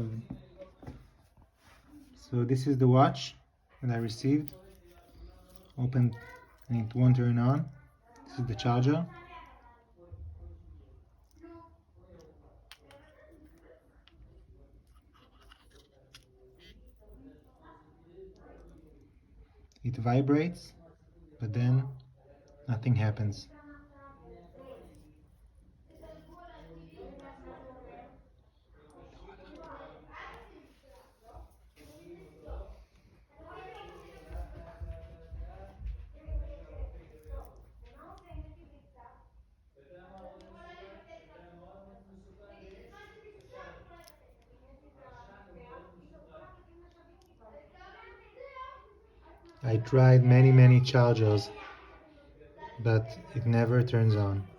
phone. So this is the watch that I received. Opened and it won't turn on. This is the charger. It vibrates, but then nothing happens. I tried many chargers, but it never turns on.